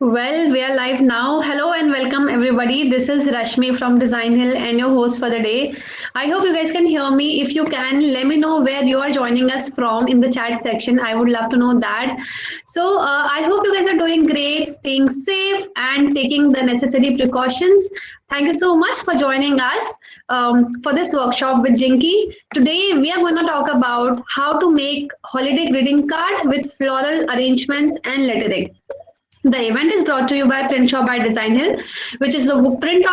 Well, we are live now. Hello and welcome everybody. This is Rashmi from Designhill and your host for the day. I hope you guys can hear me. If you can, let me know where you are joining us from in the chat section. I would love to know that. I hope you guys are doing great, staying safe, and taking the necessary precautions. Thank you so much for joining us for this workshop with Jinky. Today, we are going to talk about how to make holiday greeting card with floral arrangements and lettering. The event is brought to you by Print Shop by Designhill, which is a print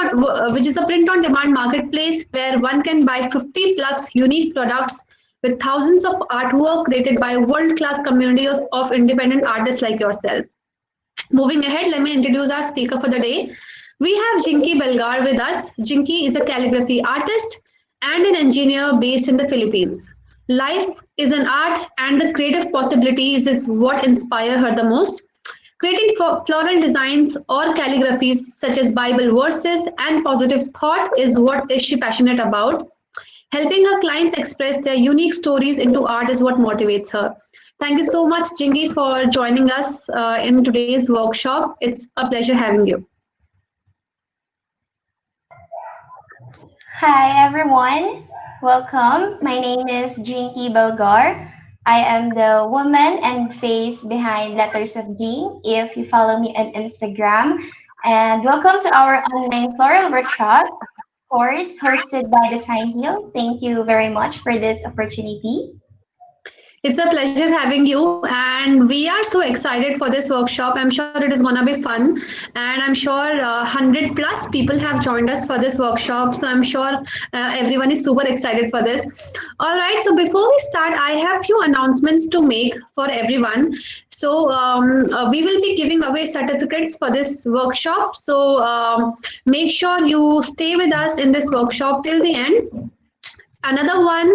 on demand marketplace where one can buy 50 plus unique products with thousands of artwork created by a world class community of independent artists like yourself. Moving ahead, let me introduce our speaker for the day. We have Jinky Belgar with us. Jinky is a calligraphy artist and an engineer based in the Philippines. Life is an art, and the creative possibilities is what inspire her the most. Creating floral designs or calligraphies such as Bible verses and positive thought is what is she passionate about. Helping her clients express their unique stories into art is what motivates her. Thank you so much, Jingy, for joining us in today's workshop. It's a pleasure having you. Hi everyone, welcome. My name is Jinky Belgar. I am the woman and face behind Letters of Jing if you follow me on Instagram. And welcome to our online floral workshop course hosted by Designhill. Thank you very much for this opportunity. It's a pleasure having you, and we are so excited for this workshop. I'm sure it is going to be fun, and I'm sure 100 plus people have joined us for this workshop. So I'm sure everyone is super excited for this. All right, so before we start, I have few announcements to make for everyone. We will be giving away certificates for this workshop. Make sure you stay with us in this workshop till the end. Another one,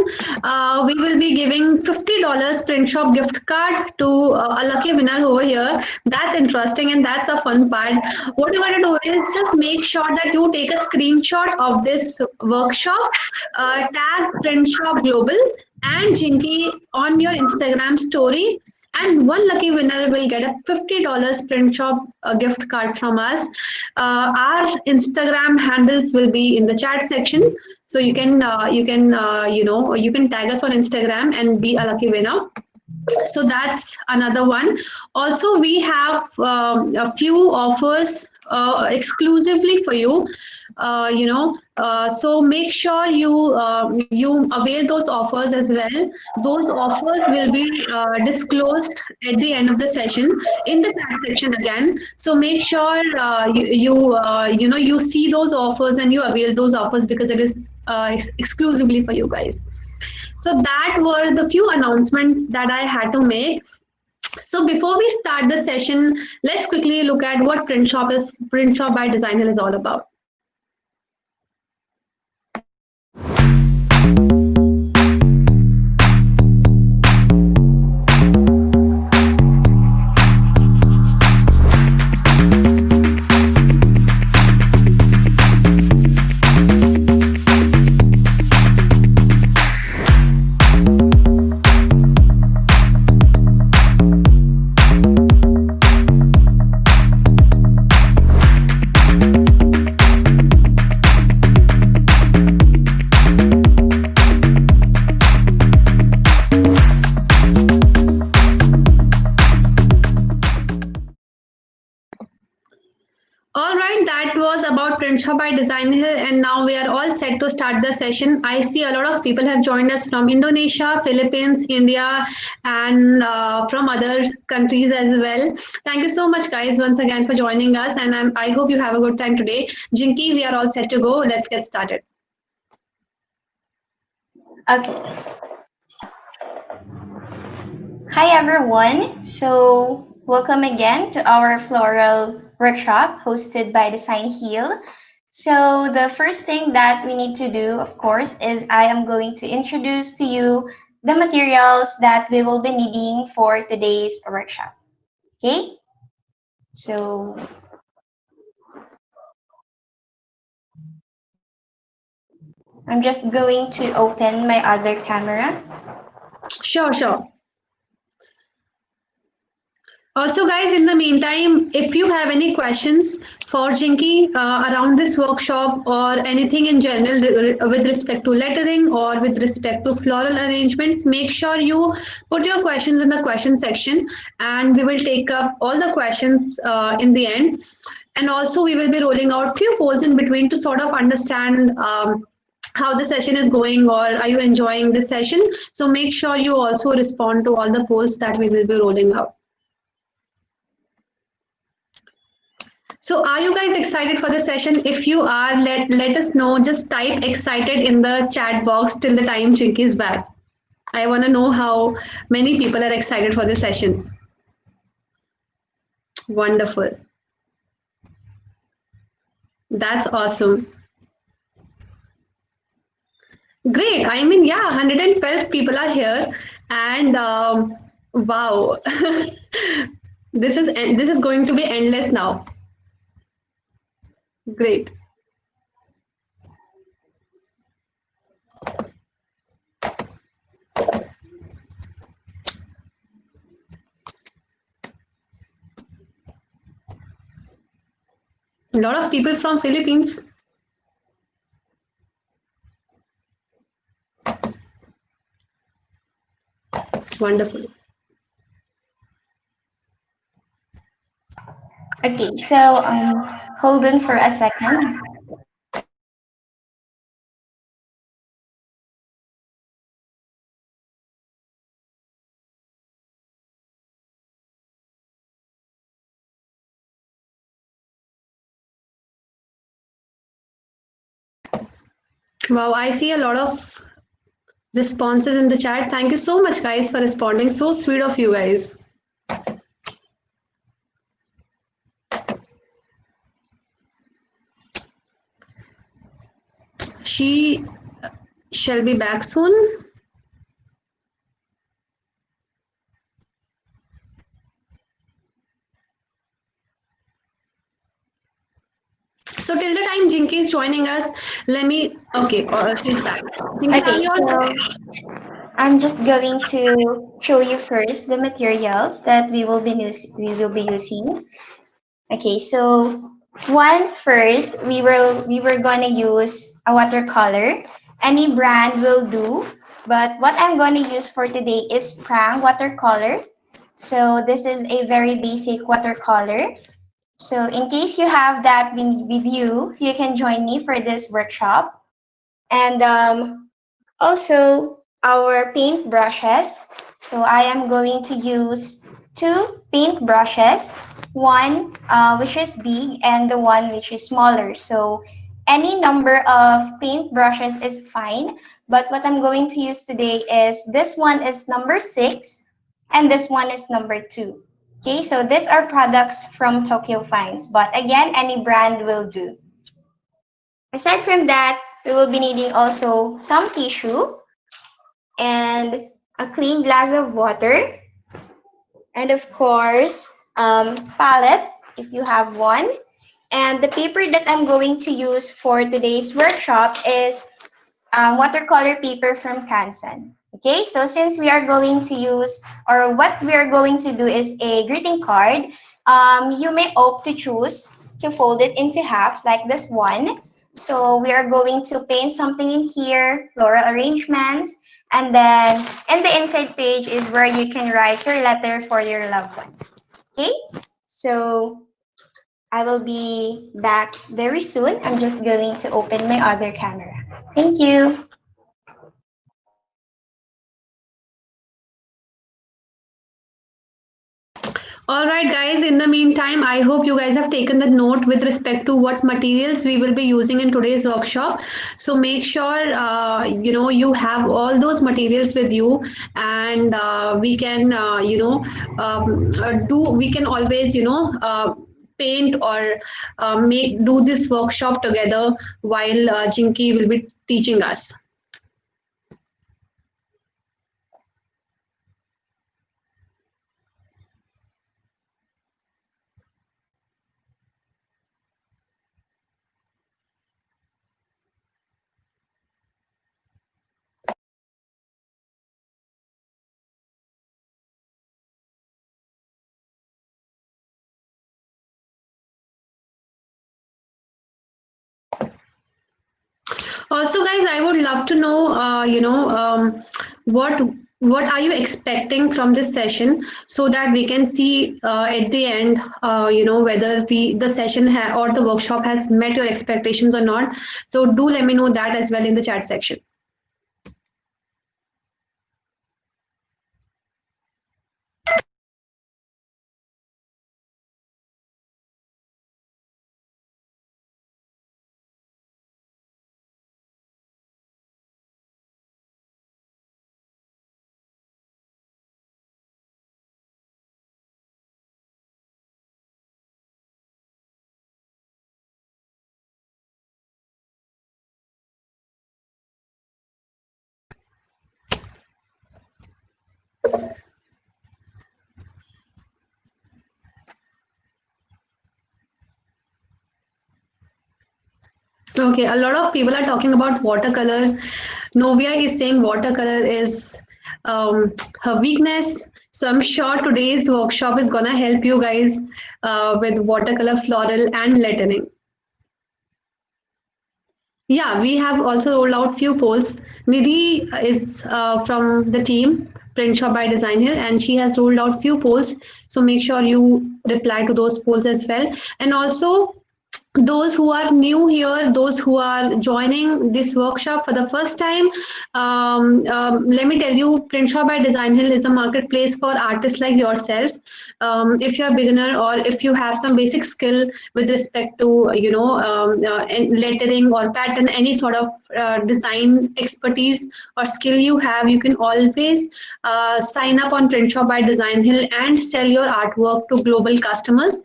we will be giving $50 print shop gift card to a lucky winner over here. That's interesting and that's a fun part. What you're going to do is just make sure that you take a screenshot of this workshop, tag print shop global and Jinky on your Instagram story, and one lucky winner will get a $50 print shop gift card from us. Our Instagram handles will be in the chat section, so you can tag us on Instagram and be a lucky winner. So that's another one. Also, we have a few offers exclusively for you. So make sure you avail those offers as well. Those offers will be disclosed at the end of the session in the chat section again. So make sure you see those offers and you avail those offers because it is exclusively for you guys. So that were the few announcements that I had to make. So before we start the session, let's quickly look at what Print Shop by Designhill is all about. All right, that was about Print Shop by Designhill, and now we are all set to start the session. I see a lot of people have joined us from Indonesia, Philippines, India, and from other countries as well. Thank you so much, guys, once again for joining us, and I hope you have a good time today. Jinky, we are all set to go. Let's get started. Okay. Hi everyone. So welcome again to our floral workshop hosted by Designhill. So the first thing that we need to do, of course, is I am going to introduce to you the materials that we will be needing for today's workshop. Okay? So I'm just going to open my other camera. Sure, sure. Also, guys, in the meantime, if you have any questions for Jinky around this workshop or anything in general with respect to lettering or with respect to floral arrangements, make sure you put your questions in the question section and we will take up all the questions in the end. And also, we will be rolling out few polls in between to sort of understand. How the session is going, or are you enjoying this session? So make sure you also respond to all the polls that we will be rolling out. So are you guys excited for the session? If you are, let us know. Just type excited in the chat box till the time Chinky is back. I want to know how many people are excited for the session. Wonderful. That's awesome. Great. I mean, yeah, 112 people are here, and wow, this is going to be endless now. Great. A lot of people from Philippines. Wonderful. Okay, so hold on for a second. Wow, I see a lot of responses in the chat. Thank you so much, guys, for responding. So sweet of you guys. She shall be back soon. So till the time Jinky is joining us, let me. Okay, she's back. Jinky, are Okay, you all so set? I'm just going to show you first the materials that we will be using. Okay, so one first we were gonna use a watercolor. Any brand will do, but what I'm gonna use for today is Prang watercolor. So this is a very basic watercolor. So in case you have that with you, you can join me for this workshop. And also our paint brushes. So I am going to use two paint brushes, one which is big and the one which is smaller. So any number of paint brushes is fine, but what I'm going to use today is this one is number 6 and this one is number 2. Okay, so these are products from Tokyo Finds, but again, any brand will do. Aside from that, we will be needing also some tissue and a clean glass of water, and of course, palette if you have one. And the paper that I'm going to use for today's workshop is watercolor paper from Kansan. Okay, so since we are going to use, or what we are going to do is a greeting card, you may opt to choose to fold it into half like this one. So we are going to paint something in here, floral arrangements, and then in the inside page is where you can write your letter for your loved ones. Okay, so I will be back very soon. I'm just going to open my other camera. Thank you. All right, guys. In the meantime, I hope you guys have taken the note with respect to what materials we will be using in today's workshop. So make sure you have all those materials with you, and we can do. We can always paint or make do this workshop together while Jinky will be teaching us. Also, guys, I would love to know, what are you expecting from this session, so that we can see at the end, whether the session or the workshop has met your expectations or not. So do let me know that as well in the chat section. Okay, a lot of people are talking about watercolor. Novia is saying watercolor is her weakness. So I'm sure today's workshop is gonna help you guys with watercolor, floral, and lettering. Yeah, we have also rolled out few polls. Nidhi is from the team Print Shop by Designhill, and she has rolled out few polls. So make sure you reply to those polls as well. And also, those who are new here, those who are joining this workshop for the first time, let me tell you, Print Shop by Designhill is a marketplace for artists like yourself. If you're a beginner or if you have some basic skill with respect to lettering or pattern, any sort of design expertise or skill you have, you can always sign up on Print Shop by Designhill and sell your artwork to global customers.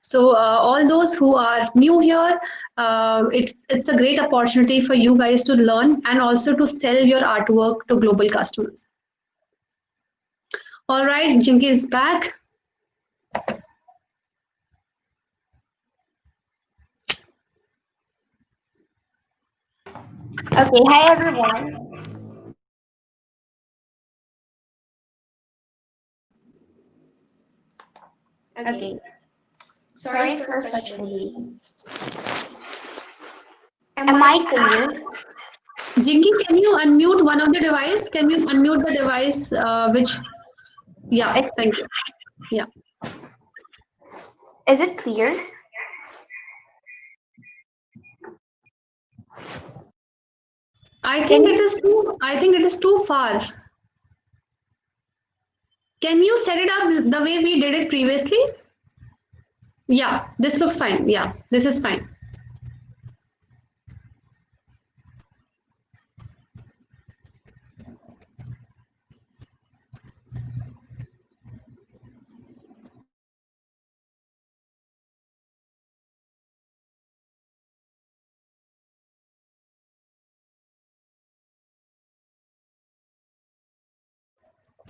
So all those who are new here, it's a great opportunity for you guys to learn and also to sell your artwork to global customers. All right, Jinky is back. Okay, hi everyone. Okay. Okay, Sorry sorry for for such such delay. delay. Am Am I I clear? clear? Jinky, can you unmute one of the device? Can you unmute the device which? Yeah, Okay, thank you. Yeah, is it clear? I Can think it you? is too. I think it is too far. Can you set it up the way we did it previously? Yeah, this looks fine. Yeah, this is fine.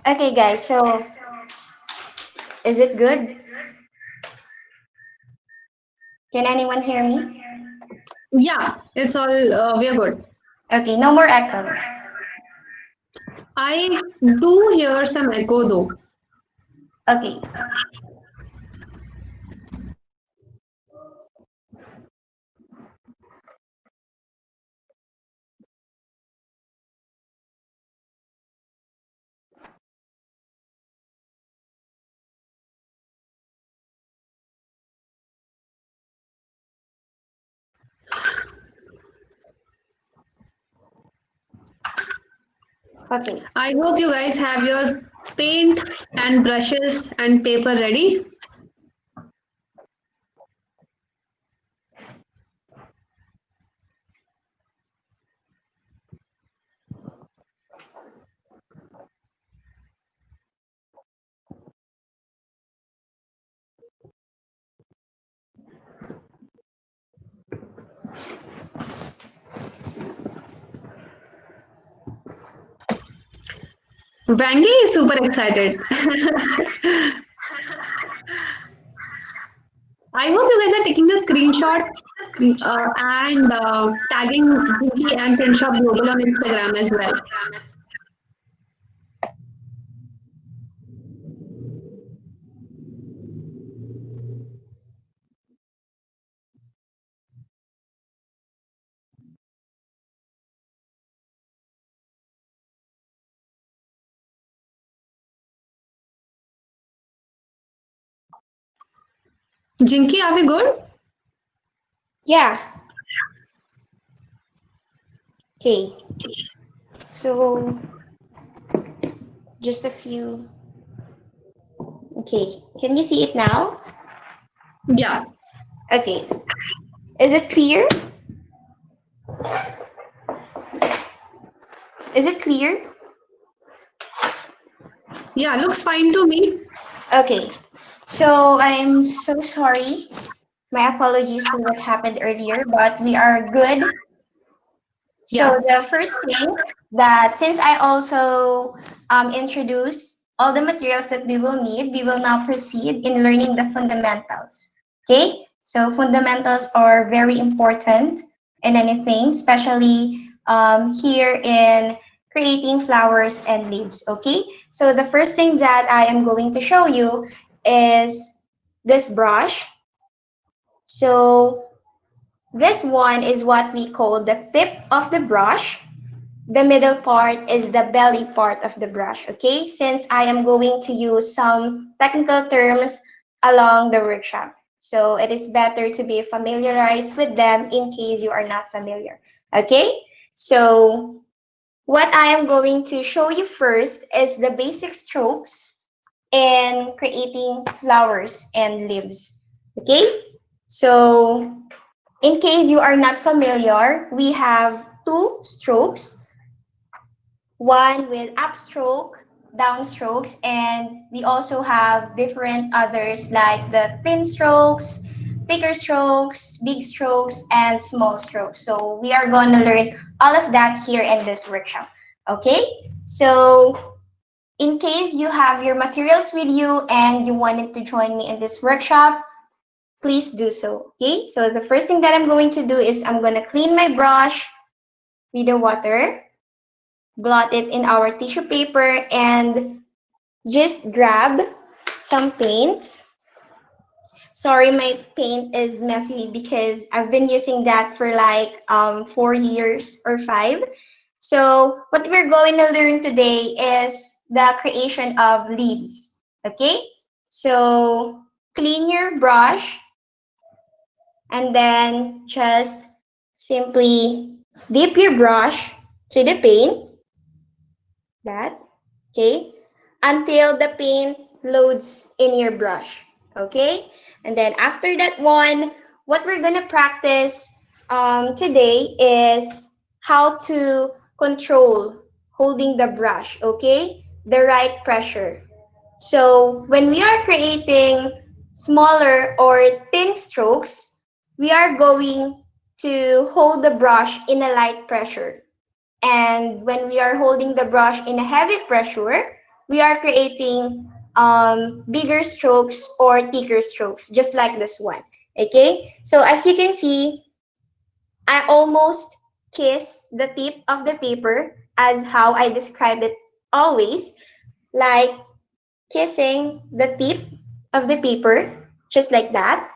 Okay, guys, so is it good? Can anyone hear me? Yeah, it's all. We are good. Okay, no more echo. I do hear some echo though. Okay, okay. I hope you guys have your paint and brushes and paper ready. Bangi is super excited. I hope you guys are taking the screenshot and tagging Jinky and Print Shop Global on Instagram as well. Jinky, are we good? Yeah. Okay. So just a few. Okay. Can you see it now? Yeah. Okay. Is it clear? Is it clear? Yeah, looks fine to me. Okay. So I'm so sorry. My apologies for what happened earlier, but we are good. So Yeah. the first thing that since I also introduced all the materials that we will need, we will now proceed in learning the fundamentals. Okay, so fundamentals are very important in anything, especially here in creating flowers and leaves. Okay, so the first thing that I am going to show you is this brush. So this one is what we call the tip of the brush. The middle part is the belly part of the brush, okay? Since I am going to use some technical terms along the workshop. So it is better to be familiarized with them in case you are not familiar, okay? So what I am going to show you first is the basic strokes in creating flowers and leaves, okay? So in case you are not familiar, we have two strokes, one with upstroke, downstrokes, and we also have different others like the thin strokes, thicker strokes, big strokes, and small strokes. So we are going to learn all of that here in this workshop. Okay? So in case you have your materials with you and you wanted to join me in this workshop, please do so. Okay? So the first thing that I'm going to do is I'm going to clean my brush with the water, blot it in our tissue paper, and just grab some paints. Sorry, my paint is messy because I've been using that for like 4 years or 5. So what we're going to learn today is the creation of leaves. Okay? So clean your brush and then just simply dip your brush to the paint, that, okay, until the paint loads in your brush, okay? And then after that one, what we're gonna practice today is how to control holding the brush, okay? The right pressure. So when we are creating smaller or thin strokes, we are going to hold the brush in a light pressure. And when we are holding the brush in a heavy pressure, we are creating bigger strokes or thicker strokes, just like this one. Okay, so as you can see, I almost kiss the tip of the paper as how I describe it always, like kissing the tip of the paper, just like that.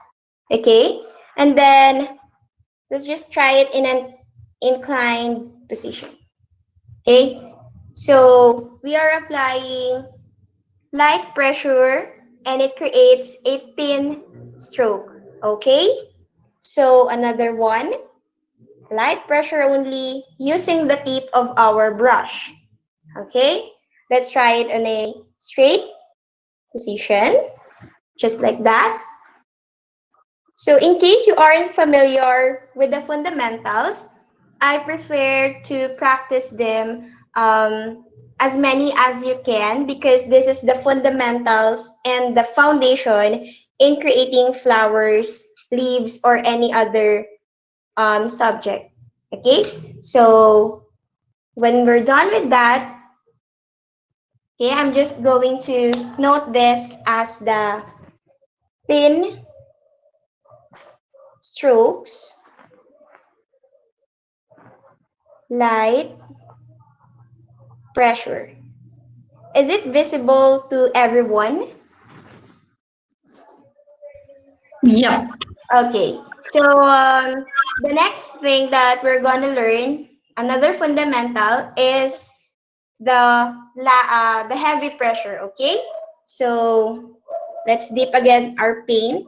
Okay, and then let's just try it in an inclined position. Okay, so we are applying light pressure and it creates a thin stroke. Okay, so another one, light pressure only using the tip of our brush. Okay, let's try it on a straight position, just like that. So in case you aren't familiar with the fundamentals, I prefer to practice them as many as you can because this is the fundamentals and the foundation in creating flowers, leaves, or any other subject. Okay, so when we're done with that, okay, I'm just going to note this as the thin strokes, light pressure. Is it visible to everyone? Yep. Okay, so the next thing that we're going to learn, another fundamental, is the heavy pressure. Okay, so let's dip again our paint.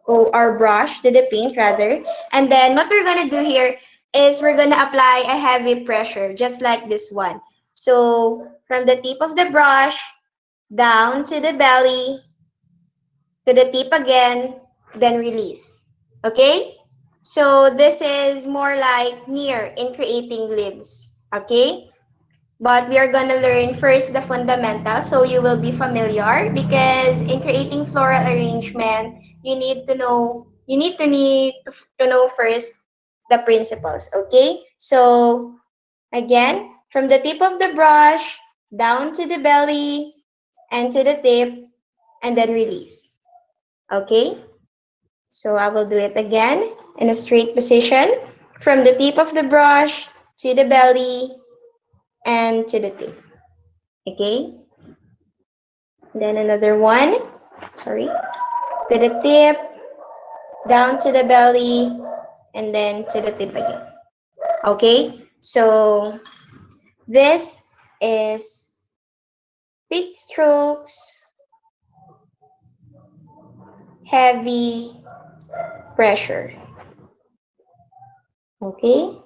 our brush, to the paint rather. And then what we're gonna do here is we're gonna apply a heavy pressure, just like this one. So from the tip of the brush, down to the belly, to the tip again, then release. Okay? So this is more like near in creating leaves. Okay? But we are gonna learn first the fundamentals so you will be familiar because in creating floral arrangement, you need to know first the principles. Okay? So again, from the tip of the brush, down to the belly, and to the tip, and then release. Okay? So I will do it again in a straight position from the tip of the brush to the belly and to the tip. Okay? Then another one. Sorry. To the tip, down to the belly, and then to the tip again. Okay? So this is thick strokes, heavy pressure. Okay?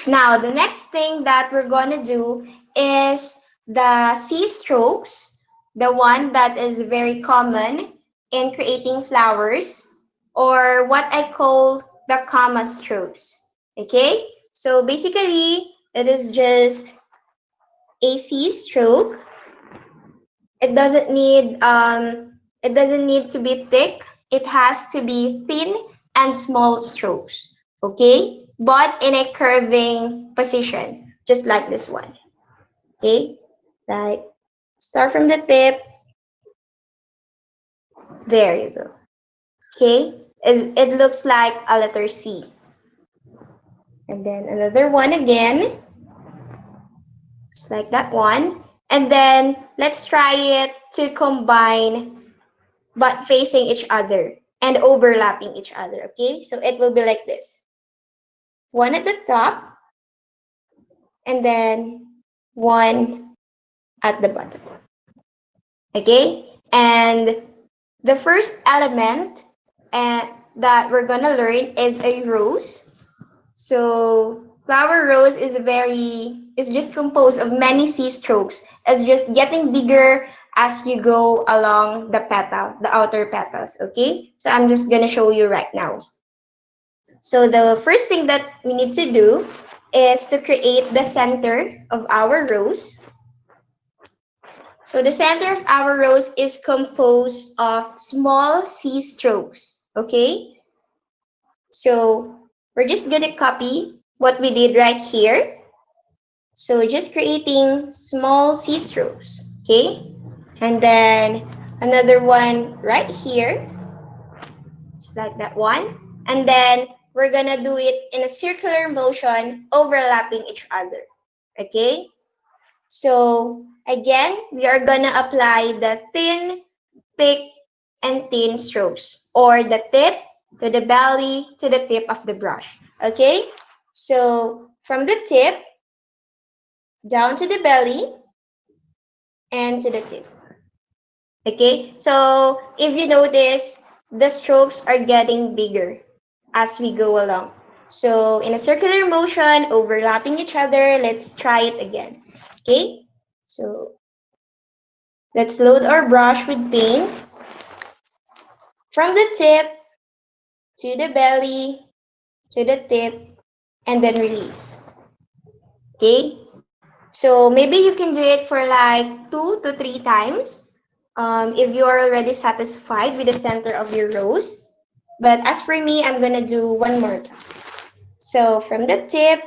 Now, the next thing that we're going to do is the C strokes, the one that is very common in creating flowers, or what I call the comma strokes. Okay? So basically, it is just a C stroke. It doesn't need to be thick. It has to be thin and small strokes. Okay? But in a curving position, just like this one. Okay? Like start from the tip. There you go. Okay? It looks like a letter C. And then another one again. Just like that one. And then let's try it to combine but facing each other and overlapping each other. Okay, so it will be like this: one at the top and then one at the bottom. Okay, and the first element that we're gonna learn is a rose. So flower rose is just composed of many C strokes. It's just getting bigger as you go along the outer petals. Okay, so I'm just gonna show you right now. So the first thing that we need to do is to create the center of our rose. So the center of our rose is composed of small C strokes. Okay, so we're just gonna copy what we did right here. So just creating small C strokes, okay? And then another one right here, just like that one. And then we're gonna do it in a circular motion, overlapping each other, okay? So again, we are gonna apply the thin, thick, and thin strokes, or the tip to the belly to the tip of the brush, okay? So from the tip down to the belly and to the tip. Okay, so if you notice, the strokes are getting bigger as we go along. So in a circular motion, overlapping each other, let's try it again. Okay, so let's load our brush with paint from the tip to the belly to the tip and then release. Okay, so maybe you can do it for like 2 to 3 times if you are already satisfied with the center of your rose. But as for me, I'm gonna do one more time. So from the tip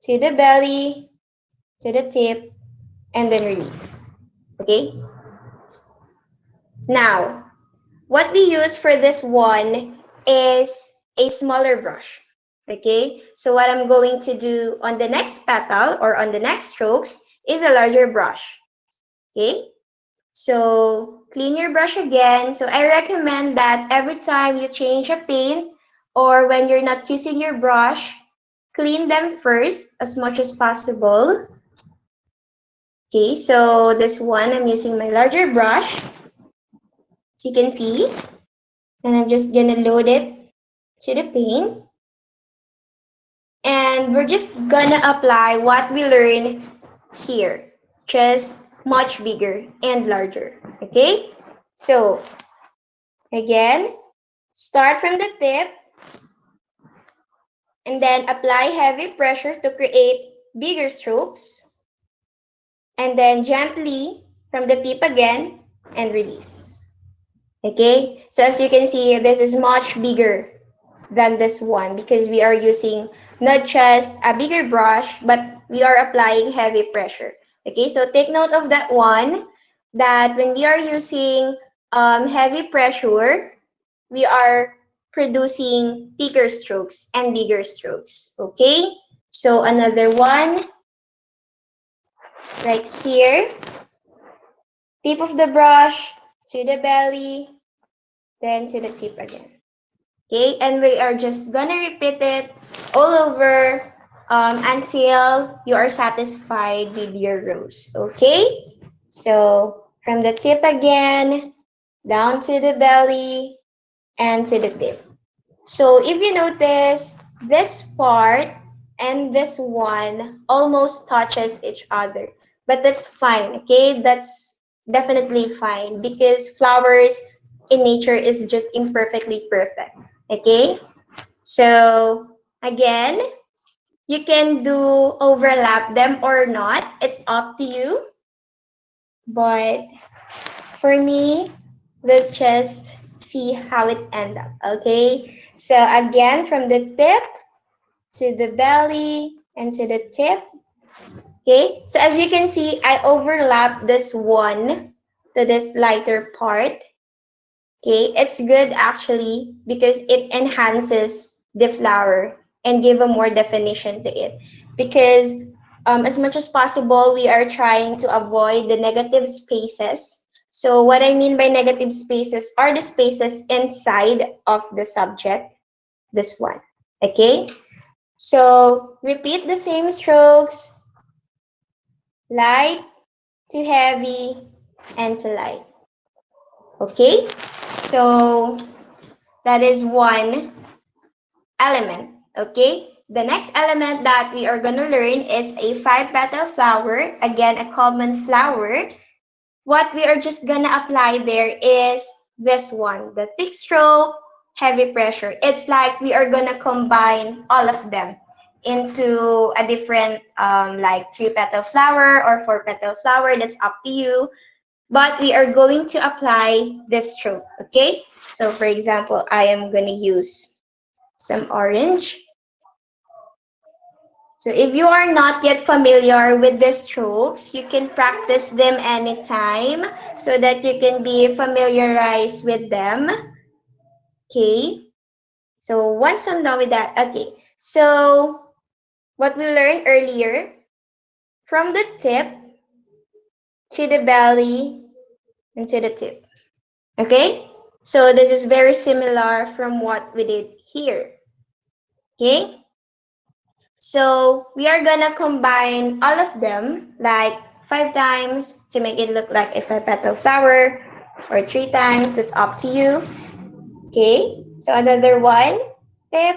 to the belly to the tip and then release. Okay? Now, what we use for this one is a smaller brush. Okay? So what I'm going to do on the next petal or on the next strokes is a larger brush. Okay? So clean your brush again. So I recommend that every time you change a paint or when you're not using your brush, clean them first as much as possible. Okay, so this one, I'm using my larger brush. So you can see, and I'm just gonna load it to the paint. And we're just gonna apply what we learned here, just much bigger and larger. Okay? So, again, start from the tip and then apply heavy pressure to create bigger strokes. And then gently from the tip again and release. Okay? So as you can see, this is much bigger than this one because we are using not just a bigger brush, but we are applying heavy pressure. Okay, so take note of that one, that when we are using heavy pressure, we are producing thicker strokes and bigger strokes. Okay, so another one right here, tip of the brush to the belly, then to the tip again. Okay, and we are just gonna repeat it all over until you are satisfied with your rose. Okay, so from the tip again, down to the belly, and to the tip. So if you notice, this part and this one almost touches each other, but that's fine. Okay, that's definitely fine because flowers in nature is just imperfectly perfect. Okay, so again, you can do overlap them or not. It's up to you. But for me, let's just see how it end up. Okay. So again, from the tip to the belly and to the tip. Okay. So as you can see, I overlap this one to this lighter part. Okay, it's good actually because it enhances the flower and give a more definition to it. Because as much as possible, we are trying to avoid the negative spaces. So what I mean by negative spaces are the spaces inside of the subject, this one. Okay, so repeat the same strokes, light to heavy and to light. Okay, so that is one element. Okay, the next element that we are going to learn is a 5 petal flower. Again, a common flower. What we are just going to apply there is this one, the thick stroke, heavy pressure. It's like we are going to combine all of them into a different like 3 petal flower or 4 petal flower. That's up to you, but we are going to apply this stroke. Okay, so for example, I am going to use some orange. So if you are not yet familiar with the strokes, you can practice them anytime so that you can be familiarized with them. Okay, so once I'm done with that, okay, so what we learned earlier, from the tip to the belly and to the tip. Okay, so this is very similar from what we did here. Okay, so we are gonna combine all of them like 5 times to make it look like a 5 petal flower, or 3 times, that's up to you. Okay, so another one, tip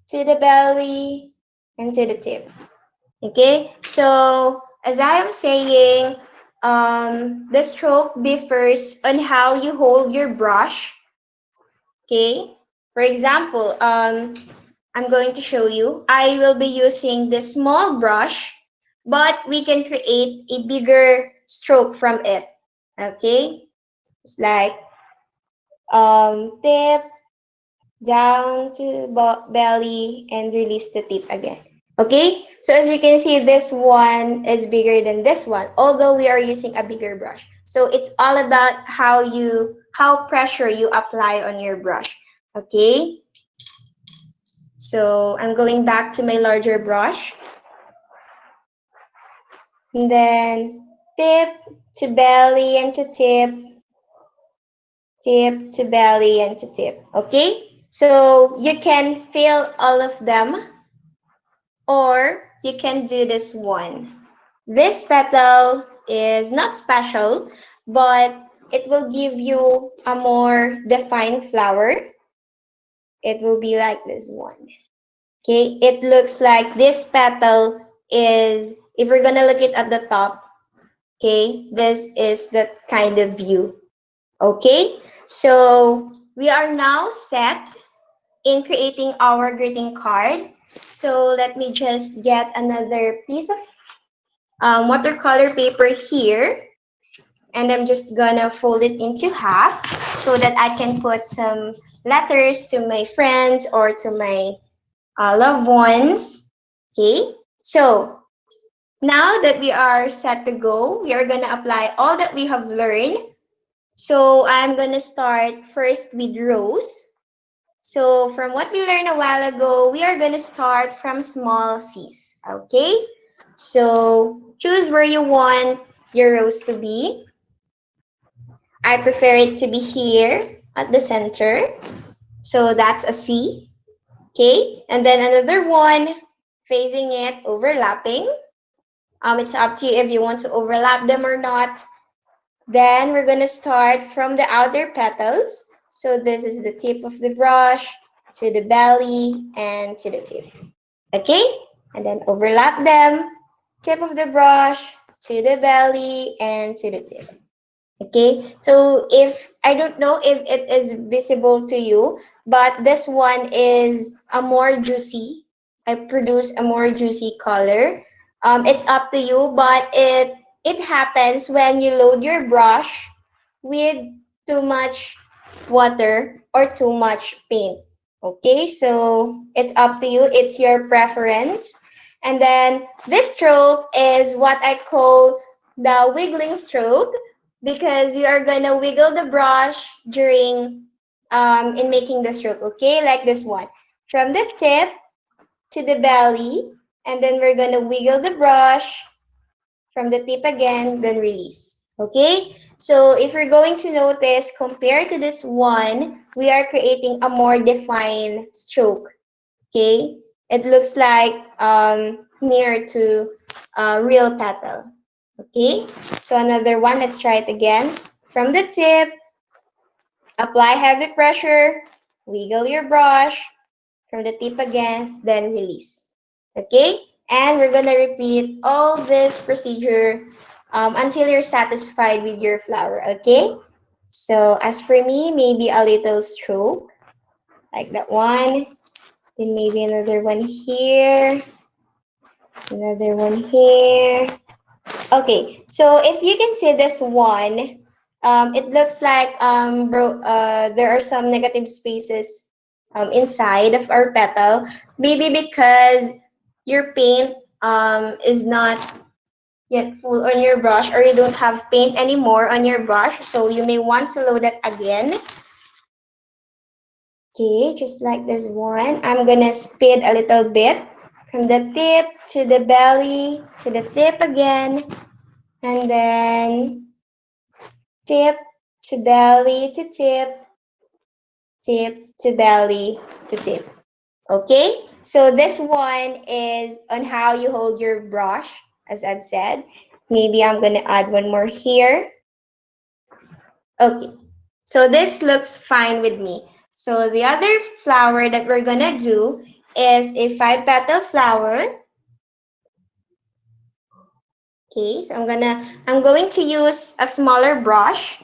to the belly and to the tip. Okay, so as I am saying, the stroke differs on how you hold your brush. Okay, for example, I'm going to show you. I will be using this small brush, but we can create a bigger stroke from it. Okay, it's like tip down to belly and release the tip again. Okay, so as you can see, this one is bigger than this one, although we are using a bigger brush. So it's all about how pressure you apply on your brush. Okay, so I'm going back to my larger brush. And then tip to belly and to tip, tip to belly and to tip. Okay, so you can fill all of them, or you can do this one. This petal is not special, but it will give you a more defined flower. It will be like this one. Okay, it looks like this petal is, if we're gonna look it at the top, okay, this is the kind of view. Okay, so we are now set in creating our greeting card. So let me just get another piece of watercolor paper here, and I'm just gonna fold it into half so that I can put some letters to my friends or to my loved ones. Okay, so now that we are set to go, we are gonna apply all that we have learned. So I'm gonna start first with rose. So from what we learned a while ago, we are gonna start from small C's. Okay, so choose where you want your rose to be. I prefer it to be here at the center. So that's a C. Okay, and then another one facing it, overlapping. It's up to you if you want to overlap them or not. Then we're gonna start from the outer petals. So this is the tip of the brush to the belly and to the tip. Okay, and then overlap them. Tip of the brush to the belly and to the tip. Okay, so if I don't know if it is visible to you, but this one is a more juicy. I produce a more juicy color. It's up to you, but it happens when you load your brush with too much water or too much paint. Okay, so it's up to you. It's your preference. And then this stroke is what I call the wiggling stroke, because you are gonna wiggle the brush during in making the stroke. Okay, like this one, from the tip to the belly, and then we're gonna wiggle the brush from the tip again, then release. Okay, so if you're going to notice, compared to this one, we are creating a more defined stroke. Okay, it looks like near to a real petal. Okay, so another one, let's try it again. From the tip, apply heavy pressure, wiggle your brush, from the tip again, then release. Okay, and we're gonna repeat all this procedure until you're satisfied with your flower. Okay, so as for me, maybe a little stroke, like that one, then maybe another one here, another one here. Okay, so if you can see this one, it looks like there are some negative spaces inside of our petal. Maybe because your paint is not yet full on your brush, or you don't have paint anymore on your brush, so you may want to load it again. Okay, just like this one, I'm gonna speed a little bit from the tip to the belly to the tip again, and then tip to belly to tip, tip to belly to tip. Okay, so this one is on how you hold your brush, as I've said. Maybe I'm gonna add one more here. Okay, so this looks fine with me. So the other flower that we're gonna do is a 5-petal flower. Okay, so I'm going to use a smaller brush,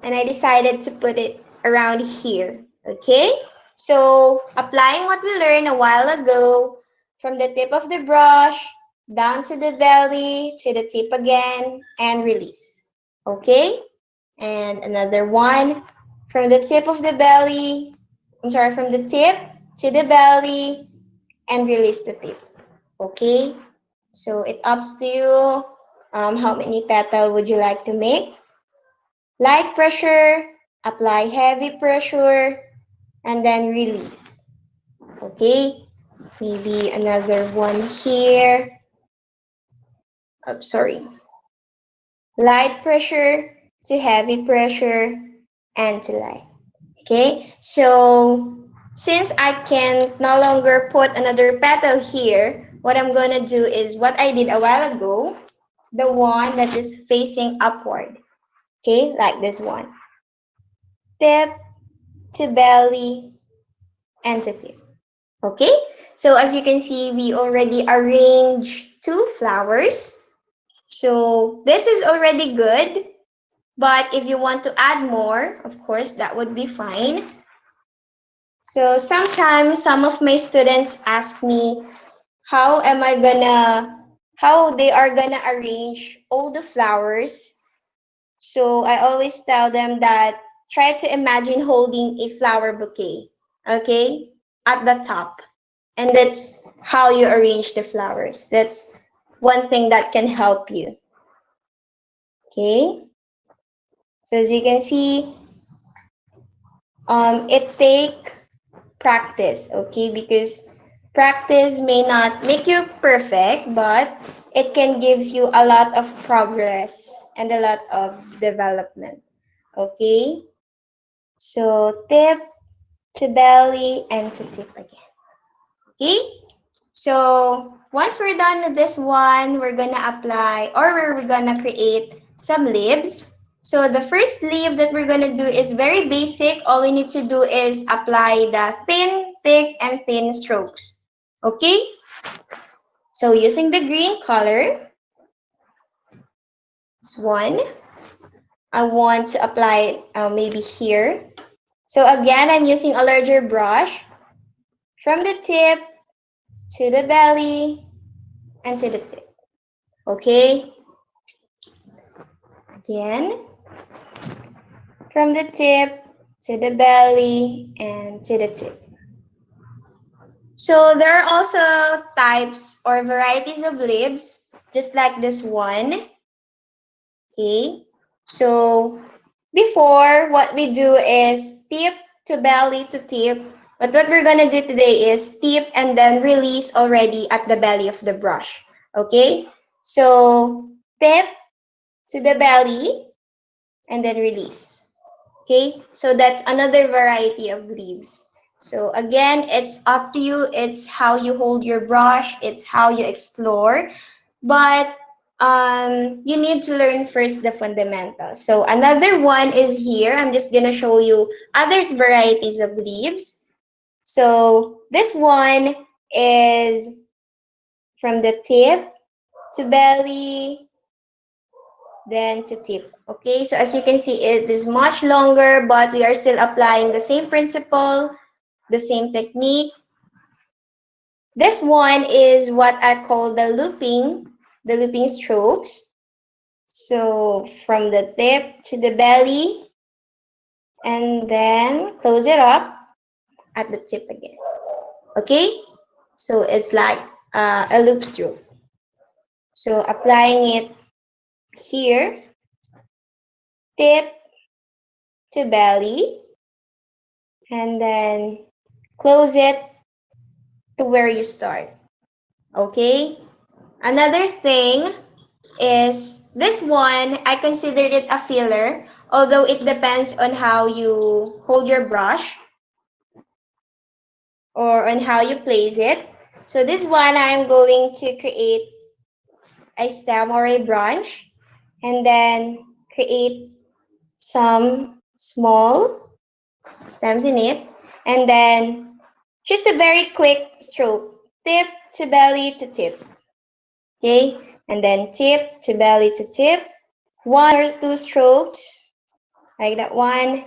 and I decided to put it around here. Okay, so applying what we learned a while ago, from the tip of the brush down to the belly to the tip again, and release. Okay, and another one, from the tip of the belly, I'm sorry, from the tip to the belly, and release the tip. Okay, so it ups to you. How many petal would you like to make? Light pressure, apply heavy pressure, and then release. Okay, maybe another one here. Oh, sorry. Light pressure to heavy pressure and to light. Okay, so since I can no longer put another petal here, what I'm gonna do is what I did a while ago, the one that is facing upward. Okay, like this one. Tip to belly and to tip. Okay, so as you can see, we already arranged two flowers. So this is already good, but if you want to add more, of course, that would be fine. So sometimes some of my students ask me how am I gonna, how they are gonna arrange all the flowers. So I always tell them that try to imagine holding a flower bouquet, okay, at the top. And that's how you arrange the flowers. That's one thing that can help you, okay? So as you can see, it take practice, okay? Because practice may not make you perfect, but it can gives you a lot of progress and a lot of development, okay? So tip to belly and to tip again, okay? So once we're done with this one, we're gonna apply or we're gonna create some leaves. So the first leaf that we're gonna do is very basic. All we need to do is apply the thin, thick, and thin strokes. Okay? So using the green color, this one, I want to apply it maybe here. So again, I'm using a larger brush from the tip to the belly and to the tip. Okay? Again, from the tip to the belly and to the tip. So there are also types or varieties of leaves, just like this one. Okay. So before, what we do is tip to belly to tip. But what we're gonna do today is tip and then release already at the belly of the brush. Okay. So tip to the belly and then release. Okay, so that's another variety of leaves. So again, it's up to you. It's how you hold your brush. It's how you explore. But you need to learn first the fundamentals. So another one is here. I'm just gonna show you other varieties of leaves. So this one is from the tip to belly, then to tip. Okay, so as you can see, it is much longer, but we are still applying the same principle, the same technique. This one is what I call the looping strokes. So from the tip to the belly, and then close it up at the tip again. Okay, so it's like a loop stroke. So applying it here, tip to belly, and then close it to where you start. Okay? Another thing is this one, I considered it a filler, although it depends on how you hold your brush or on how you place it. So this one, I'm going to create a stem or a branch and then create some small stems in it and then just a very quick stroke, tip to belly to tip. Okay, and then tip to belly to tip, one or two strokes like that one.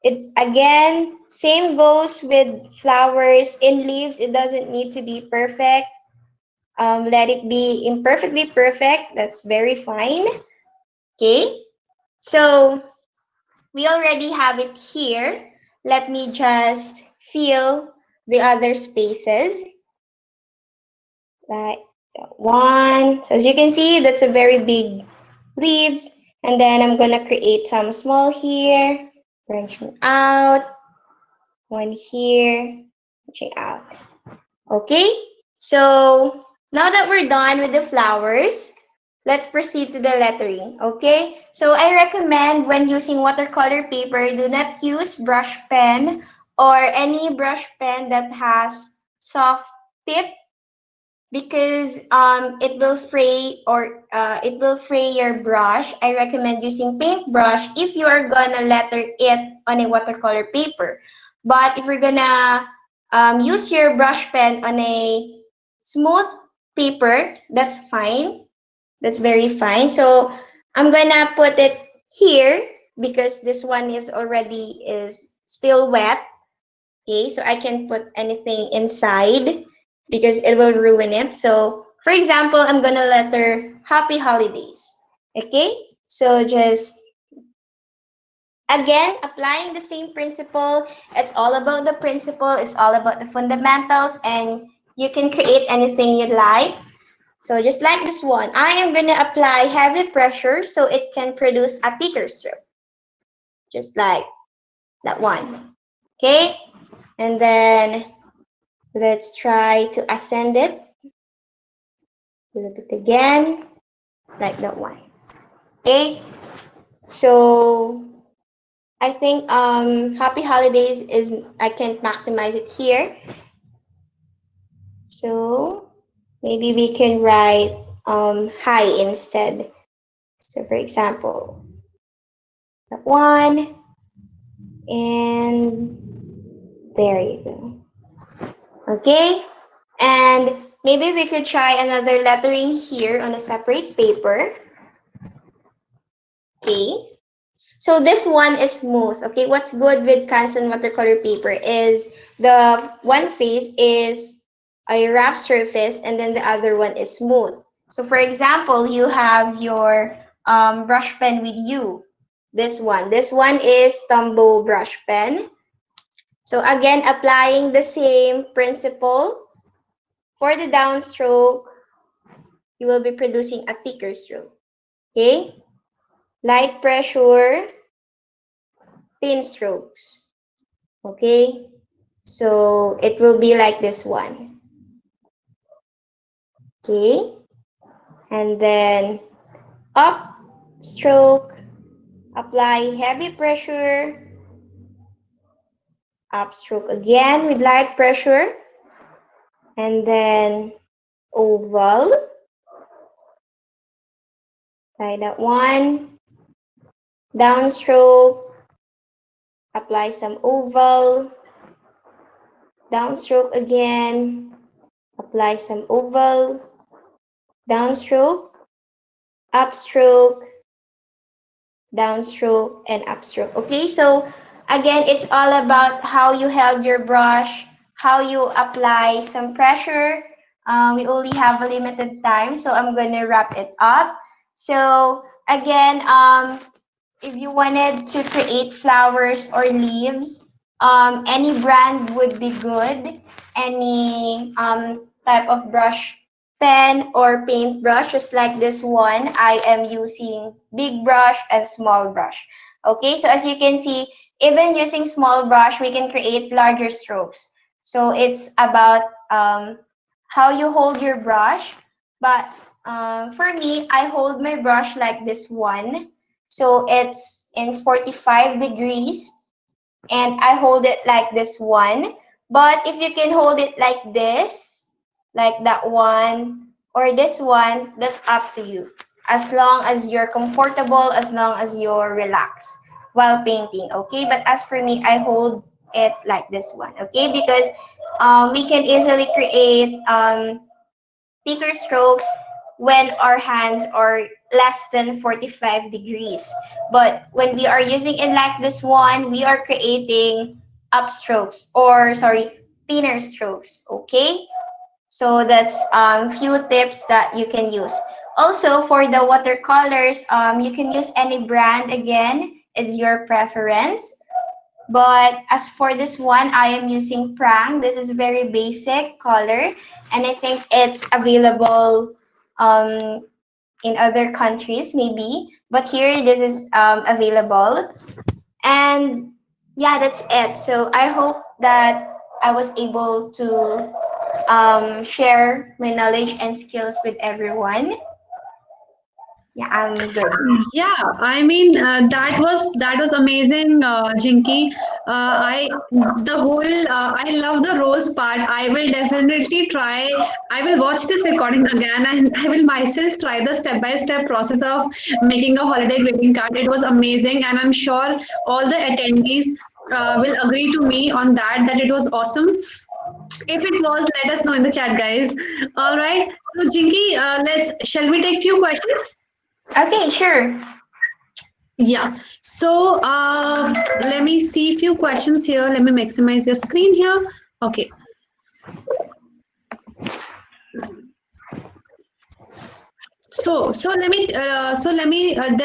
It again, same goes with flowers in leaves. It doesn't need to be perfect. Let it be imperfectly perfect. That's very fine. Okay, so we already have it here. Let me just fill the other spaces like that one. So as you can see, that's a very big leaves. And then I'm gonna create some small here, branching out, one here, branching out. Okay, so now that we're done with the flowers, let's proceed to the lettering. Okay, so I recommend when using watercolor paper, do not use brush pen or any brush pen that has soft tip because it will fray your brush. I recommend using paintbrush if you are gonna letter it on a watercolor paper. But if you're gonna use your brush pen on a smooth paper, that's fine. That's very fine. So I'm gonna put it here because this one is still wet. Okay, so I can put anything inside because it will ruin it. So for example, I'm gonna letter Happy Holidays. Okay, so just again applying the same principle. It's all about the principle, it's all about the fundamentals, and you can create anything you like. So just like this one, I am gonna apply heavy pressure so it can produce a thicker stroke, just like that one. Okay, and then let's try to ascend it a little bit again, like that one. Okay, so I think Happy Holidays is, I can't maximize it here. So maybe we can write high instead. So for example, that one, and there you go. Okay, and maybe we could try another lettering here on a separate paper. Okay, so this one is smooth. Okay, what's good with Canson watercolor paper is the one face is a rough surface and then the other one is smooth. So for example, you have your brush pen with you. This one is Tombow brush pen. So again, applying the same principle for the downstroke, you will be producing a thicker stroke. Okay, light pressure, thin strokes. Okay, so it will be like this one. Okay, and then up stroke, apply heavy pressure, up stroke again with light pressure, and then oval, like that one, downstroke, apply some oval, downstroke again, apply some oval, downstroke, upstroke, downstroke, and upstroke. Okay, so again, it's all about how you held your brush, how you apply some pressure. We only have a limited time, so I'm gonna wrap it up. So again, if you wanted to create flowers or leaves, any brand would be good. Any type of brush, pen or paintbrush, just like this one, I am using big brush and small brush. Okay, so as you can see, even using small brush, we can create larger strokes. So it's about how you hold your brush. But for me, I hold my brush like this one. So it's in 45 degrees and I hold it like this one. But if you can hold it like this, like that one, or this one, that's up to you. As long as you're comfortable, as long as you're relaxed while painting, okay? But as for me, I hold it like this one, okay? Because we can easily create thicker strokes when our hands are less than 45 degrees. But when we are using it like this one, we are creating upstrokes or sorry, thinner strokes, okay? So that's few tips that you can use. Also for the watercolors, you can use any brand again, it's your preference. But as for this one, I am using Prang. This is very basic color, and I think it's available in other countries maybe. But here, this is available. And yeah, that's it. So I hope that I was able to share my knowledge and skills with everyone. Yeah, I'm good. Yeah, I mean that was amazing, Jinky. I love the rose part. I will definitely try. I will watch this recording again, and I will myself try the step-by-step process of making a holiday greeting card. It was amazing, and I'm sure all the attendees will agree to me on that it was awesome. If it was, let us know in the chat, guys. All right. So, Jinky, let's shall we take few questions? Okay, sure. Yeah. So let me see a few questions here. Let me maximize your screen here. Okay. There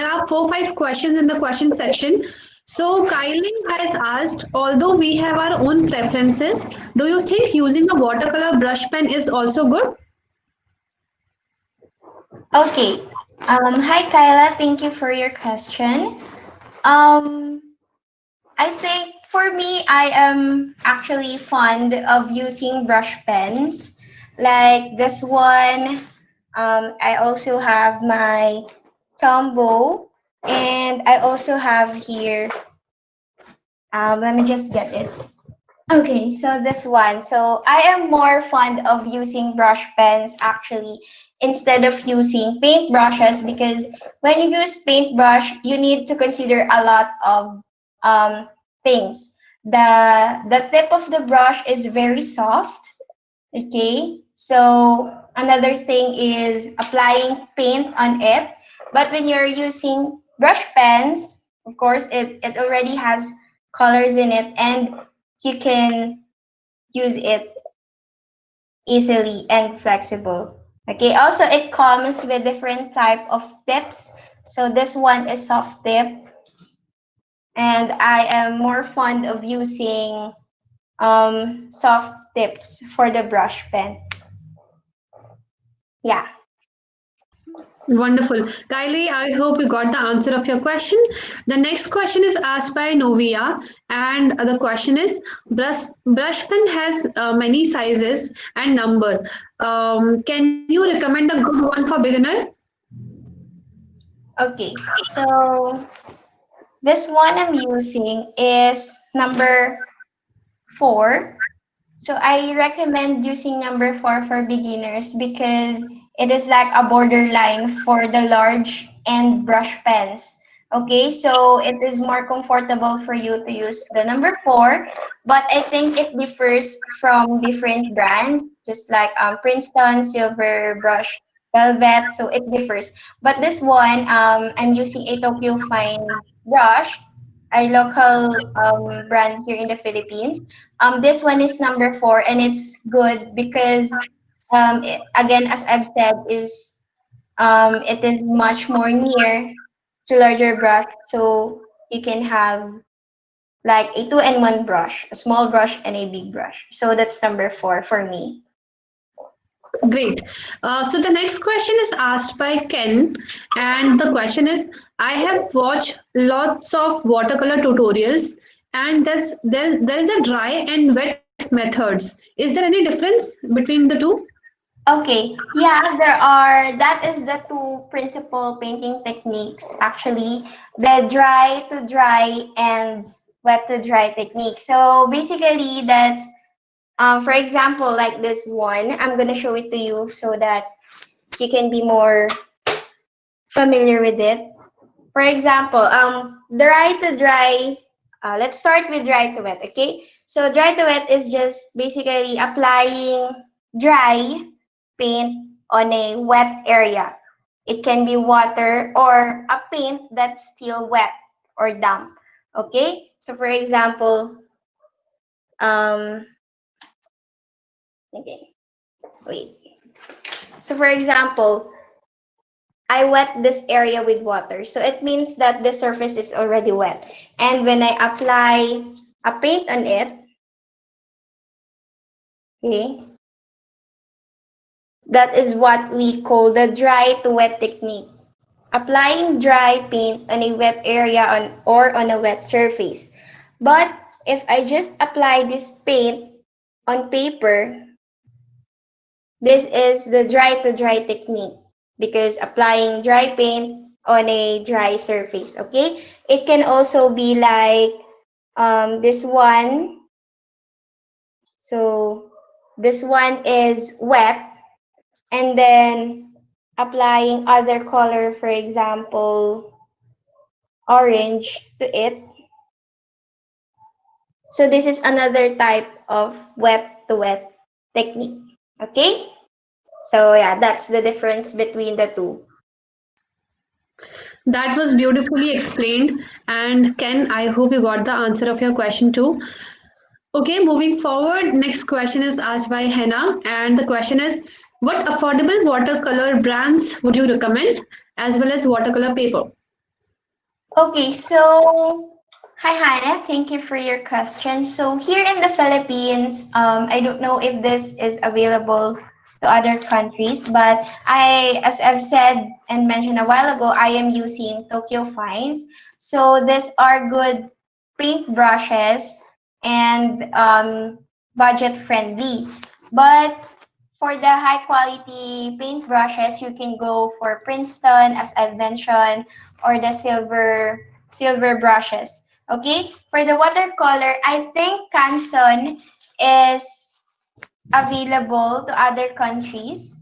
are 4 5 questions in the question section. So Kylie has asked, although we have our own preferences, do you think using a watercolor brush pen is also good? Okay. Hi Kyla, thank you for your question. Um, I think for me, I am actually fond of using brush pens. Like this one, I also have my Tombow, and I also have here, let me just get it. Okay, so this one. So I am more fond of using brush pens actually instead of using paint brushes because when you use paintbrush, you need to consider a lot of things. The tip of the brush is very soft. Okay, so another thing is applying paint on it. But when you're using brush pens, of course, it already has colors in it and you can use it easily and flexible. Okay, also it comes with different type of tips. So this one is soft tip and I am more fond of using soft tips for the brush pen. Yeah. Wonderful. Kylie, I hope you got the answer of your question. The next question is asked by Novia, and the question is brush pen has many sizes and number. Can you recommend a good one for beginner? Okay, so this one I'm using is number 4. So I recommend using number 4 for beginners because it is like a borderline for the large and brush pens. Okay, so it is more comfortable for you to use the number 4, but I think it differs from different brands, just like Princeton, Silver Brush, Velvet, so it differs. But this one, I'm using a Tokyo Fine brush, a local brand here in the Philippines. This one is number 4, and it's good because, again, as I've said, is it is much more near to larger brush, so you can have like a two-in-one brush, a small brush and a big brush. So that's number 4 for me. Great. So the next question is asked by Ken, and the question is: I have watched lots of watercolor tutorials, and there is a dry and wet methods. Is there any difference between the two? Okay, yeah, there are, that is the two principal painting techniques actually, the dry to dry and wet to dry technique. So basically that's, for example, like this one, I'm gonna show it to you so that you can be more familiar with it. For example, dry to dry, let's start with dry to wet, okay? So dry to wet is just basically applying dry paint on a wet area. It can be water or a paint that's still wet or damp, okay? So for example, um, okay, wait. So for example, I wet this area with water. So it means that the surface is already wet. And when I apply a paint on it, okay, that is what we call the dry to wet technique. Applying dry paint on a wet area or on a wet surface. But if I just apply this paint on paper, this is the dry to dry technique. because applying dry paint on a dry surface, okay? It can also be like this one. So this one is wet, and then applying other color, for example, orange to it. So this is another type of wet to wet technique, okay? So yeah, that's the difference between the two. That was beautifully explained. And Ken, I hope you got the answer of your question too. Okay, moving forward, next question is asked by Henna, and the question is, what affordable watercolor brands would you recommend, as well as watercolor paper? Okay, so hi Hannah, thank you for your question. So here in the Philippines, I don't know if this is available to other countries, but as I've said and mentioned a while ago, I am using Tokyo Fines. So these are good paint brushes and budget friendly. But for the high quality paint brushes, you can go for Princeton, as I've mentioned, or the silver brushes. Okay, for the watercolor, I think Canson is available to other countries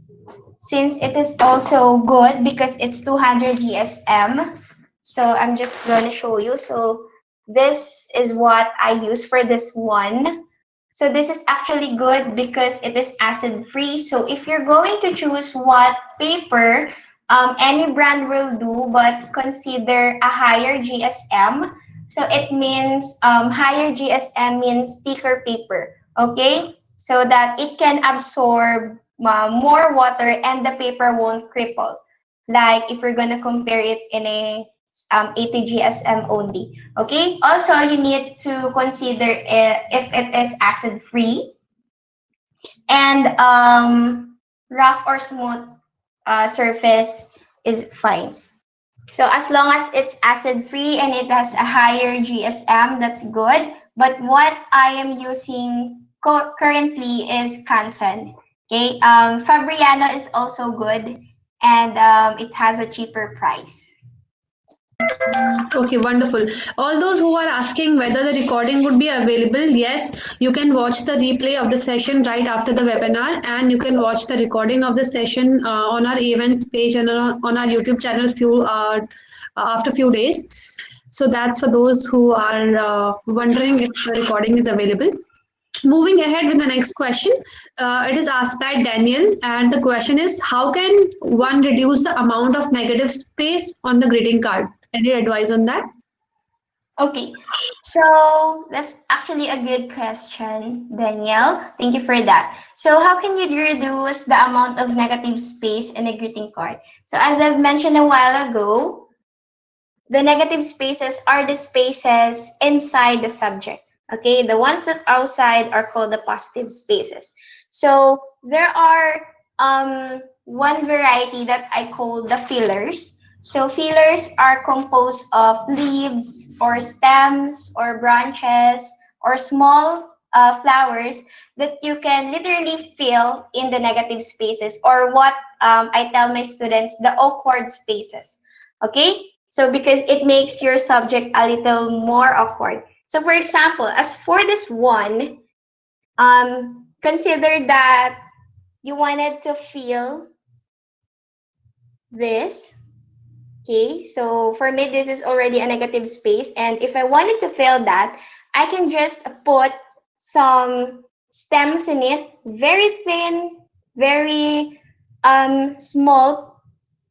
since it is also good because it's 200 GSM. So I'm just gonna show you. So this is what I use for this one. So this is actually good because it is acid free. So if you're going to choose what paper, any brand will do, but consider a higher GSM. So it means higher GSM means thicker paper. Okay, so that it can absorb more water and the paper won't cripple. Like if we're gonna compare it in a 80 GSM only. Okay. Also, you need to consider if it is acid free and rough or smooth surface is fine. So as long as it's acid free and it has a higher GSM, that's good. But what I am using currently is Canson. Okay, Fabriano is also good, and it has a cheaper price. Okay, wonderful. All those who are asking whether the recording would be available, yes, you can watch the replay of the session right after the webinar, and you can watch the recording of the session on our events page and on our YouTube channel after few days. So that's for those who are wondering if the recording is available. Moving ahead with the next question, it is asked by Daniel, and the question is, how can one reduce the amount of negative space on the greeting card? Any advice on that? Okay, so that's actually a good question, Danielle. Thank you for that. So, how can you reduce the amount of negative space in a greeting card? So, as I've mentioned a while ago, the negative spaces are the spaces inside the subject. Okay, the ones that are outside are called the positive spaces. So there are one variety that I call the fillers. So fillers are composed of leaves or stems or branches or small flowers that you can literally fill in the negative spaces, or what I tell my students, the awkward spaces. Okay, so because it makes your subject a little more awkward. So for example, as for this one, consider that you wanted to fill this. Okay, so for me, this is already a negative space. And if I wanted to fill that, I can just put some stems in it, very thin, very small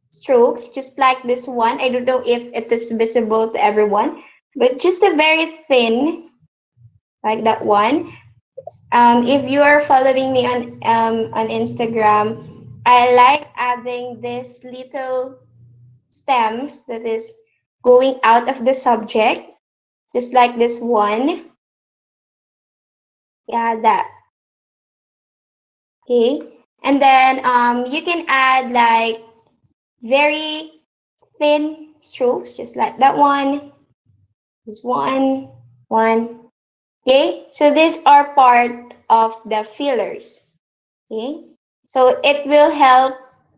strokes, just like this one. I don't know if it is visible to everyone, but just a very thin, like that one. If you are following me on Instagram, I like adding this little stems that is going out of the subject, just like this one. Yeah, that. Okay. And then you can add like very thin strokes, just like that one. This one. Okay. So these are part of the fillers. Okay. So it will help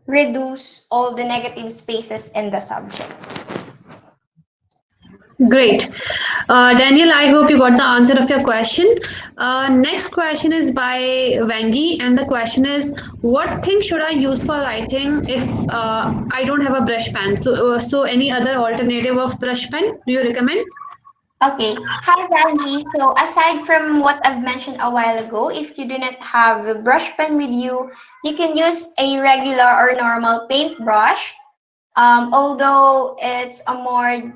reduce all the negative spaces in the subject. Great. Daniel, I hope you got the answer of your question. Next question is by Wangi, and the question is, what thing should I use for writing if I don't have a brush pen? So any other alternative of brush pen do you recommend? Okay. Hi, Ranji. So aside from what I've mentioned a while ago, if you do not have a brush pen with you can use a regular or normal paintbrush. Although it's a more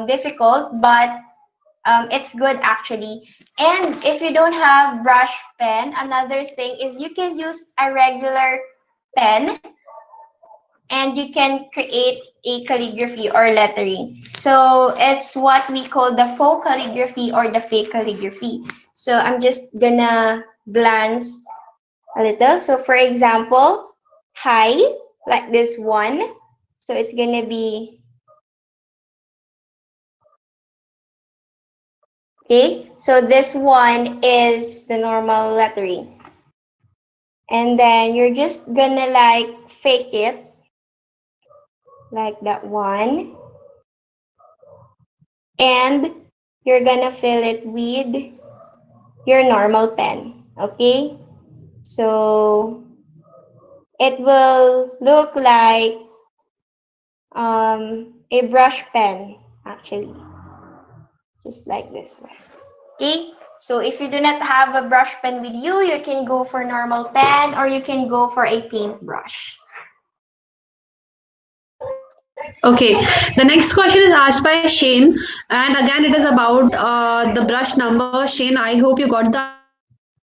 difficult, but it's good actually. And if you don't have brush pen, another thing is you can use a regular pen and you can create a calligraphy or lettering. So it's what we call the faux calligraphy or the fake calligraphy. So I'm just gonna glance a little. So for example, hi, like this one. So it's gonna be, okay. So this one is the normal lettering. And then you're just gonna like fake it like that one. And you're gonna fill it with your normal pen. Okay, so it will look like a brush pen actually, just like this one. Okay, so if you do not have a brush pen with you can go for normal pen or you can go for a paintbrush. Okay, the next question is asked by Shane, and again, it is about the brush number. Shane, I hope you got the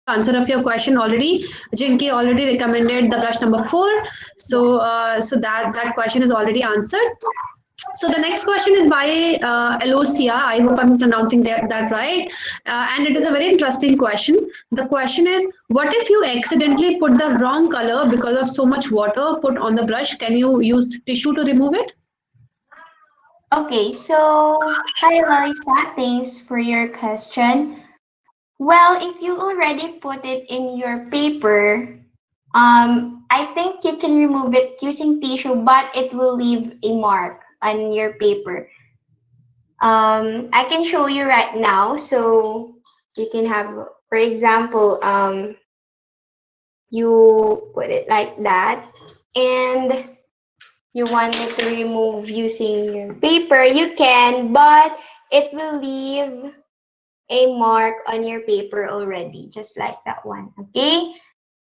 answer of your question already. Jinky already recommended the brush number 4, so that question is already answered. So the next question is by Elosia. I hope I'm pronouncing that right. And it is a very interesting question. The question is, what if you accidentally put the wrong color because of so much water put on the brush? Can you use tissue to remove it? Okay, so hi Loisa, thanks for your question. Well, if you already put it in your paper, I think you can remove it using tissue, but it will leave a mark on your paper. I can show you right now, so you can have, for example, you put it like that, and you want it to remove using your paper, you can, but it will leave a mark on your paper already, just like that one, okay?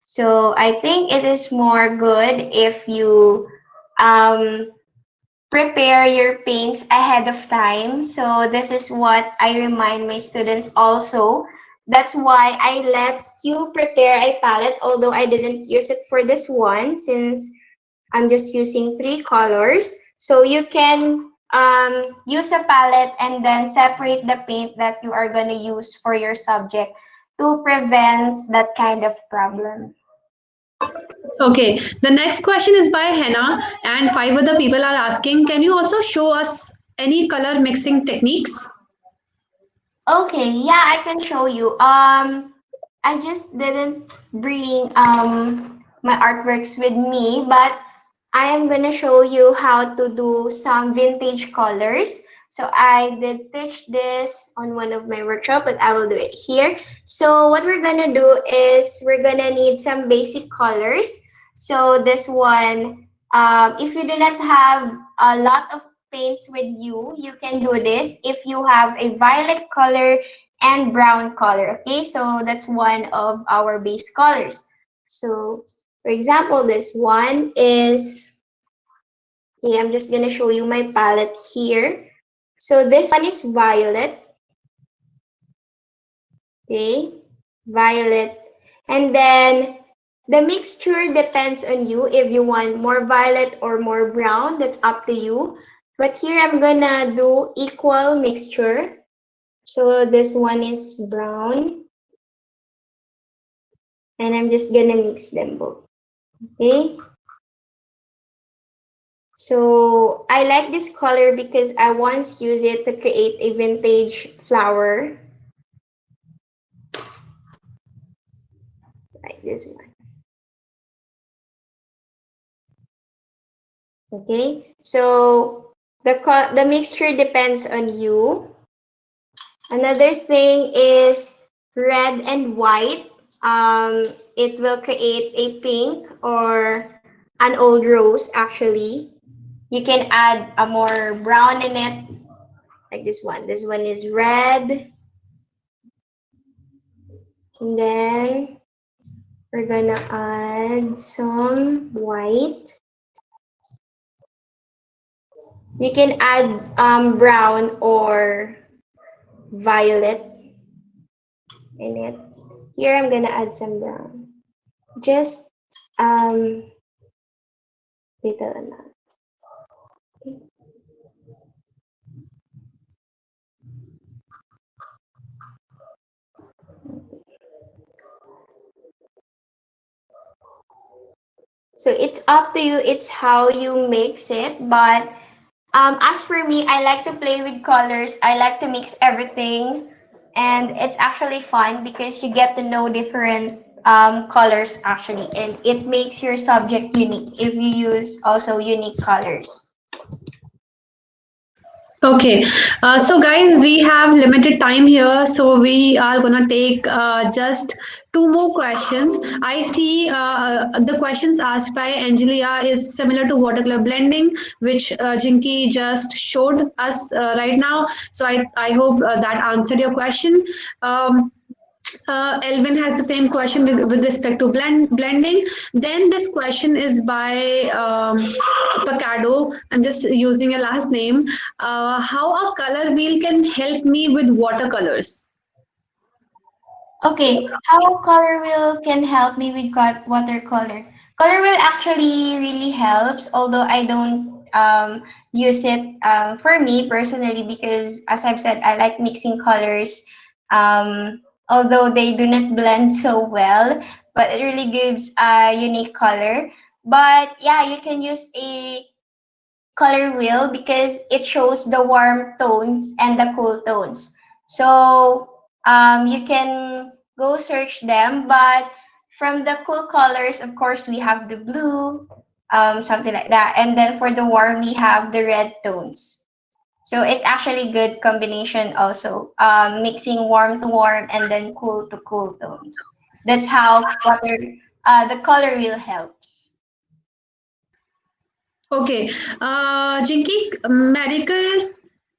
So I think it is more good if you um, prepare your paints ahead of time. So this is what I remind my students also. That's why I let you prepare a palette, although I didn't use it for this one since I'm just using 3 colors. So you can use a palette and then separate the paint that you are going to use for your subject to prevent that kind of problem. Okay, the next question is by Hannah, and 5 other people are asking, can you also show us any color mixing techniques? Okay, yeah, I can show you. I just didn't bring my artworks with me, but I am gonna show you how to do some vintage colors. So I did teach this on one of my workshop, but I will do it here. So what we're gonna do is we're gonna need some basic colors. So this one, if you do not have a lot of paints with you, you can do this if you have a violet color and brown color. Okay, so that's one of our base colors. So for example, this one is, okay, I'm just gonna show you my palette here. So this one is violet, okay, violet. And then the mixture depends on you if you want more violet or more brown, that's up to you. But here I'm gonna do equal mixture. So this one is brown and I'm just gonna mix them both, okay? So I like this color because I once used it to create a vintage flower like this one. Okay, so the mixture depends on you. Another thing is red and white. It will create a pink or an old rose actually. You can add a more brown in it, like this one. This one is red, and then we're gonna add some white. You can add brown or violet in it. Here I'm gonna add some brown. Just um little amount. So it's up to you. It's how you mix it. But as for me, I like to play with colors. I like to mix everything, and it's actually fun because you get to know different colors actually, and it makes your subject unique if you use also unique colors. Okay, so guys, we have limited time here, so we are gonna take just two more questions. I see the questions asked by Angelia is similar to watercolor blending, which Jinky just showed us right now. So I hope that answered your question. Um, Elvin has the same question with respect to blending. Then this question is by Pacado. I'm just using a last name. How a color wheel can help me with watercolors? Okay, how color wheel can help me with watercolor? Color wheel actually really helps, although I don't use it for me personally because, as I've said, I like mixing colors. Although they do not blend so well, but it really gives a unique color. But yeah, you can use a color wheel because it shows the warm tones and the cool tones. So you can go search them, but from the cool colors, of course, we have the blue, something like that. And then for the warm, we have the red tones. So it's actually good combination also, mixing warm to warm and then cool to cool tones. That's how the color wheel helps. Okay, Jinky, medical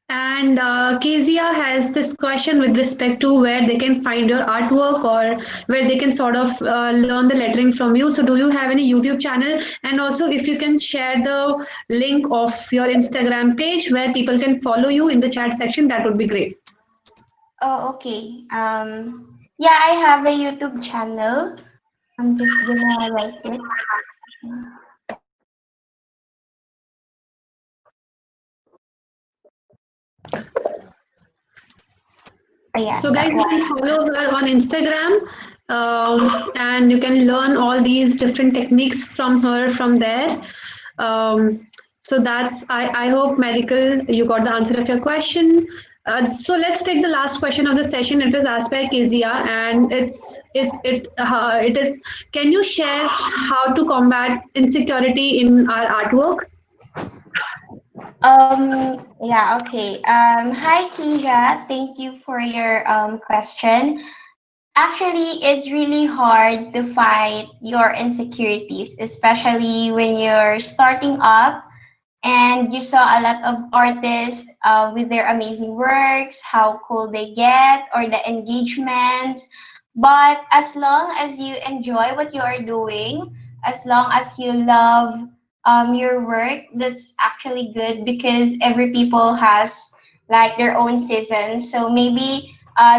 and Kezia has this question with respect to where they can find your artwork or where they can sort of learn the lettering from you. So, do you have any YouTube channel? And also, if you can share the link of your Instagram page where people can follow you in the chat section, that would be great. Oh, okay. Yeah, I have a YouTube channel. I'm just gonna write it. Oh, yeah, So, that guys, you can one. follow her on Instagram and you can learn all these different techniques from her from there. So, I hope, Medical, you got the answer of your question. So let's take the last question of the session. It is asked by Kezia, and it is. Can you share how to combat insecurity in our artwork? Yeah, okay. Hi, Kija. Thank you for your question. Actually, it's really hard to fight your insecurities, especially when you're starting up and you saw a lot of artists with their amazing works, how cool they get, or the engagements. But as long as you enjoy what you are doing, as long as you love your work, that's actually good because every people has like their own season. So maybe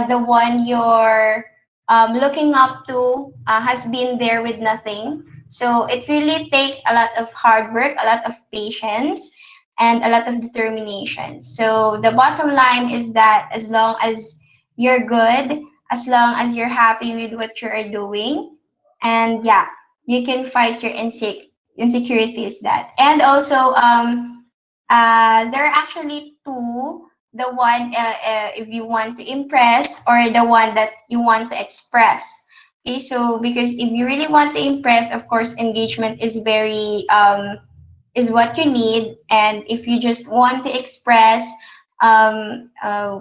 the one you're looking up to has been there with nothing. So it really takes a lot of hard work, a lot of patience, and a lot of determination. So the bottom line is that as long as you're good, as long as you're happy with what you are doing, and yeah, you can fight your insecurities that. And also, there are actually two. The one if you want to impress, or the one that you want to express. Okay, so because if you really want to impress, of course, engagement is very is what you need. And if you just want to express um, uh,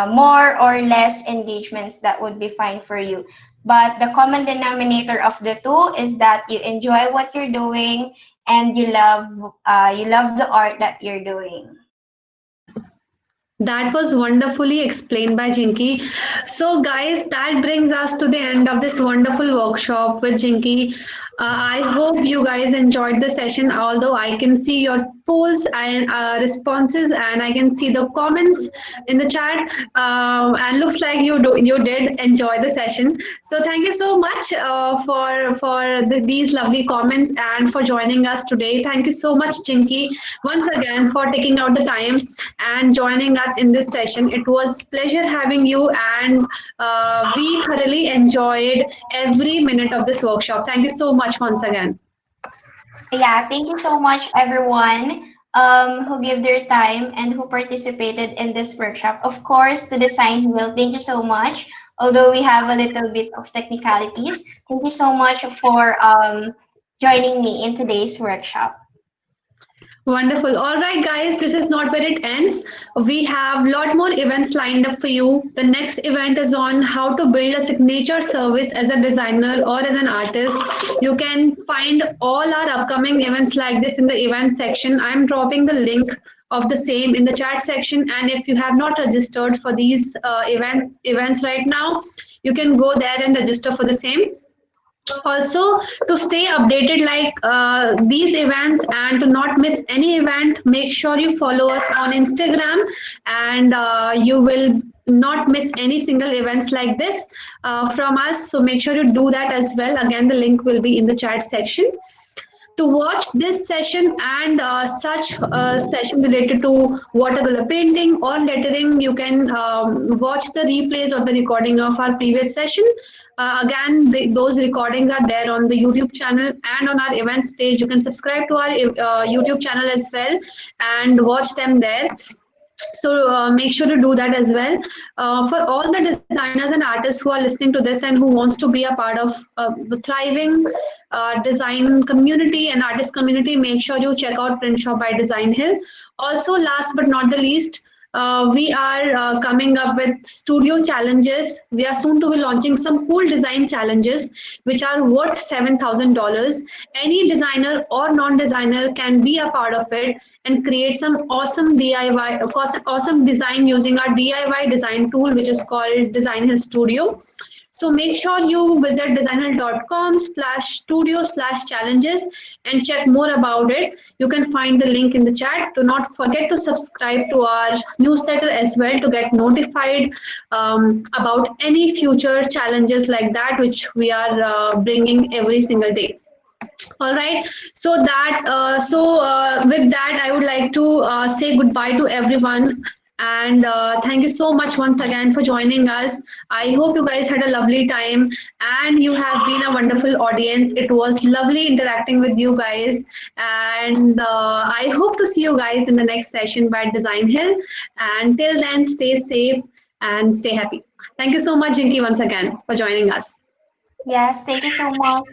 more or less engagements, that would be fine for you. But the common denominator of the two is that you enjoy what you're doing and you love the art that you're doing. That was wonderfully explained by Jinky. So, guys, that brings us to the end of this wonderful workshop with Jinky. I hope you guys enjoyed the session, although I can see your polls and responses, and I can see the comments in the chat. And looks like you did enjoy the session. So, thank you so much for these lovely comments and for joining us today. Thank you so much, Jinky, once again for taking out the time and joining us in this session. It was pleasure having you, and we thoroughly enjoyed every minute of this workshop. Thank you so much once again. Yeah, thank you so much, everyone, who gave their time and who participated in this workshop. Of course, to Design Hill, thank you so much. Although we have a little bit of technicalities, thank you so much for joining me in today's workshop. Wonderful. All right, guys, this is not where it ends. We have a lot more events lined up for you. The next event is on how to build a signature service as a designer or as an artist. You can find all our upcoming events like this in the event section. I'm dropping the link of the same in the chat section. And if you have not registered for these events right now, you can go there and register for the same. Also, to stay updated like these events and to not miss any event, make sure you follow us on Instagram, and you will not miss any single events like this from us. So make sure you do that as well. Again, the link will be in the chat section. To watch this session and such session related to watercolor painting or lettering, you can watch the replays or the recording of our previous session. Again, those recordings are there on the YouTube channel and on our events page. You can subscribe to our YouTube channel as well and watch them there. So make sure to do that as well. For all the designers and artists who are listening to this and who wants to be a part of the thriving design community and artist community, make sure you check out Print Shop by Design Hill. Also, last but not the least, we are coming up with studio challenges. We are soon to be launching some cool design challenges which are worth $7,000. Any designer or non-designer can be a part of it and create some awesome DIY, awesome design using our DIY design tool, which is called Design Hill Studio. So make sure you visit designhill.com/studio/challenges and check more about it. You can find the link in the chat. Do not forget to subscribe to our newsletter as well to get notified about any future challenges like that, which we are bringing every single day. All right. With that, I would like to say goodbye to everyone. And thank you so much once again for joining us. I hope you guys had a lovely time and you have been a wonderful audience. It was lovely interacting with you guys. And I hope to see you guys in the next session by Design Hill. And till then, stay safe and stay happy. Thank you so much, Jinky, once again for joining us. Yes, thank you so much.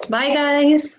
Bye, guys.